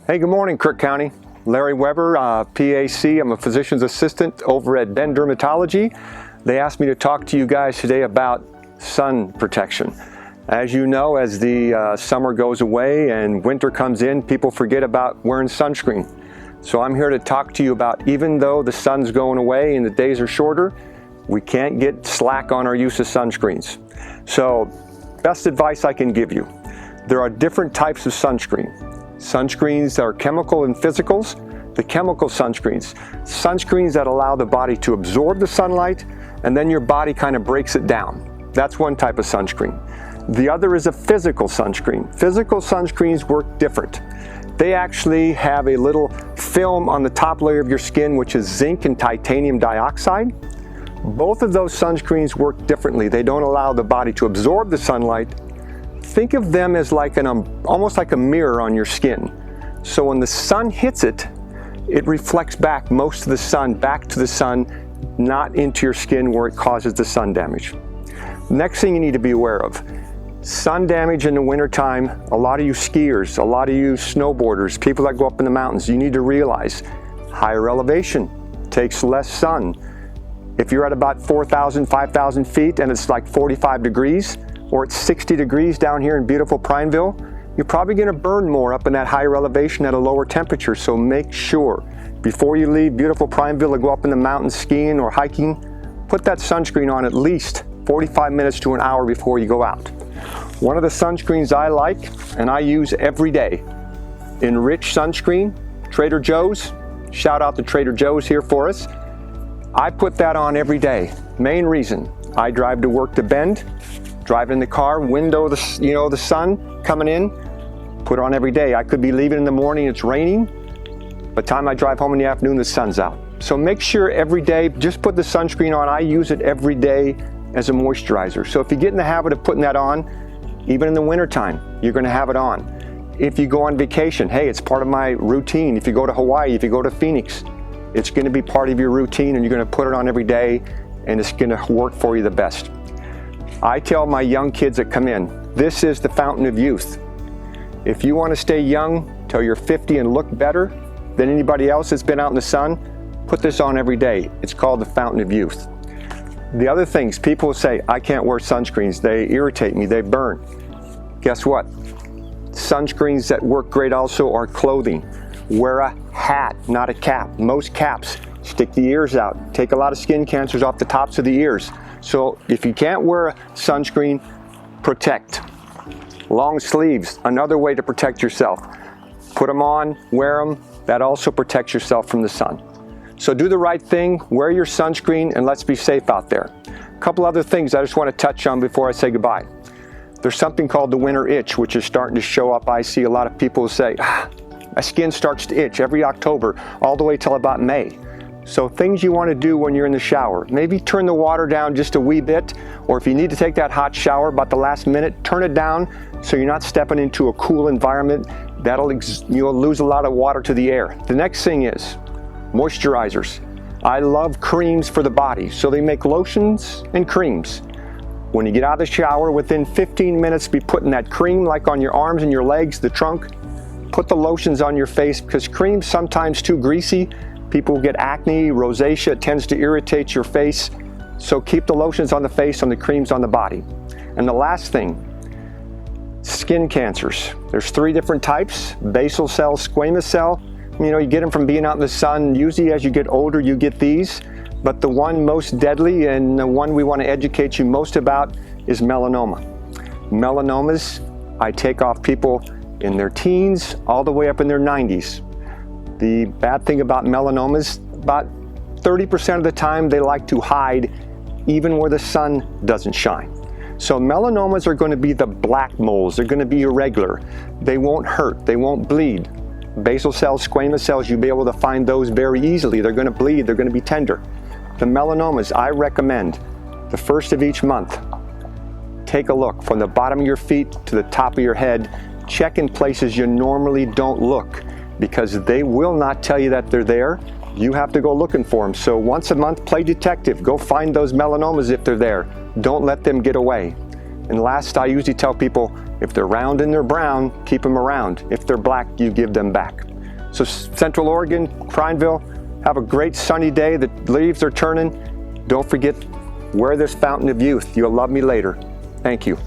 Hey, good morning, Crook County. Larry Weber, PAC. I'm a physician's assistant over at Ben Dermatology. They asked me to talk to you guys today about sun protection. As you know, as the summer goes away and winter comes in, people forget about wearing sunscreen. So I'm here to talk to you about, even though the sun's going away and the days are shorter, we can't get slack on our use of sunscreens. So, best advice I can give you. There are different types of sunscreen. Sunscreens are chemical and physicals. The chemical sunscreens that allow the body to absorb the sunlight, and then your body kind of breaks it down. That's one type of sunscreen. The other is a physical sunscreen. Physical sunscreens work different. They actually have a little film on the top layer of your skin, which is zinc and titanium dioxide. Both of those sunscreens work differently. They don't allow the body to absorb the sunlight. Think of them as like almost like a mirror on your skin. So when the sun hits it, it reflects back most of the sun back to the sun, not into your skin where it causes the sun damage. Next thing you need to be aware of, sun damage in the wintertime. A lot of you skiers, a lot of you snowboarders, people that go up in the mountains, you need to realize higher elevation takes less sun. If you're at about 4,000, 5,000 feet and it's like 45 degrees, or it's 60 degrees down here in beautiful Prineville, you're probably going to burn more up in that higher elevation at a lower temperature. So make sure before you leave beautiful Prineville to go up in the mountains skiing or hiking, put that sunscreen on at least 45 minutes to an hour before you go out. One of the sunscreens I like and I use every day, Enrich Sunscreen, Trader Joe's. Shout out to Trader Joe's here for us. I put that on every day. Main reason, I drive to work to Bend. Drive in the car, window the sun coming in, put on every day. I could be leaving in the morning, it's raining. By the time I drive home in the afternoon, the sun's out. So make sure every day, just put the sunscreen on. I use it every day as a moisturizer. So if you get in the habit of putting that on, even in the wintertime, you're gonna have it on. If you go on vacation, hey, it's part of my routine. If you go to Hawaii, if you go to Phoenix, it's gonna be part of your routine and you're gonna put it on every day and it's gonna work for you the best. I tell my young kids that come in, this is the fountain of youth. If you want to stay young till you're 50 and look better than anybody else that's been out in the sun, put this on every day. It's called the fountain of youth. The other things, people say, I can't wear sunscreens. They irritate me, they burn. Guess what? Sunscreens that work great also are clothing. Wear a hat, not a cap. Most caps stick the ears out, take a lot of skin cancers off the tops of the ears. So if you can't wear a sunscreen, protect. Long sleeves, another way to protect yourself. Put them on, wear them. That also protects yourself from the sun. So do the right thing, wear your sunscreen, and let's be safe out there. A couple other things I just want to touch on before I say goodbye. There's something called the winter itch, which is starting to show up. I see a lot of people say, my skin starts to itch every October, all the way till about May. So things you want to do when you're in the shower, maybe turn the water down just a wee bit, or if you need to take that hot shower about the last minute, turn it down so you're not stepping into a cool environment. You'll lose a lot of water to the air. The next thing is moisturizers. I love creams for the body, so they make lotions and creams. When you get out of the shower, within 15 minutes, be putting that cream like on your arms and your legs, the trunk. Put the lotions on your face because cream's sometimes too greasy. People get acne, rosacea, it tends to irritate your face. So keep the lotions on the face and the creams on the body. And the last thing, skin cancers. There's 3 different types, basal cell, squamous cell. You get them from being out in the sun. Usually as you get older, you get these. But the one most deadly and the one we want to educate you most about is melanoma. Melanomas, I take off people in their teens all the way up in their 90s. The bad thing about melanomas, about 30% of the time they like to hide even where the sun doesn't shine. So melanomas are going to be the black moles. They're going to be irregular. They won't hurt. They won't bleed. Basal cells, squamous cells, you'll be able to find those very easily. They're going to bleed. They're going to be tender. The melanomas, I recommend the first of each month, take a look from the bottom of your feet to the top of your head. Check in places you normally don't look, because they will not tell you that they're there. You have to go looking for them. So once a month, play detective. Go find those melanomas if they're there. Don't let them get away. And last, I usually tell people, if they're round and they're brown, keep them around. If they're black, you give them back. So Central Oregon, Prineville, have a great sunny day. The leaves are turning. Don't forget, wear this fountain of youth. You'll love me later. Thank you.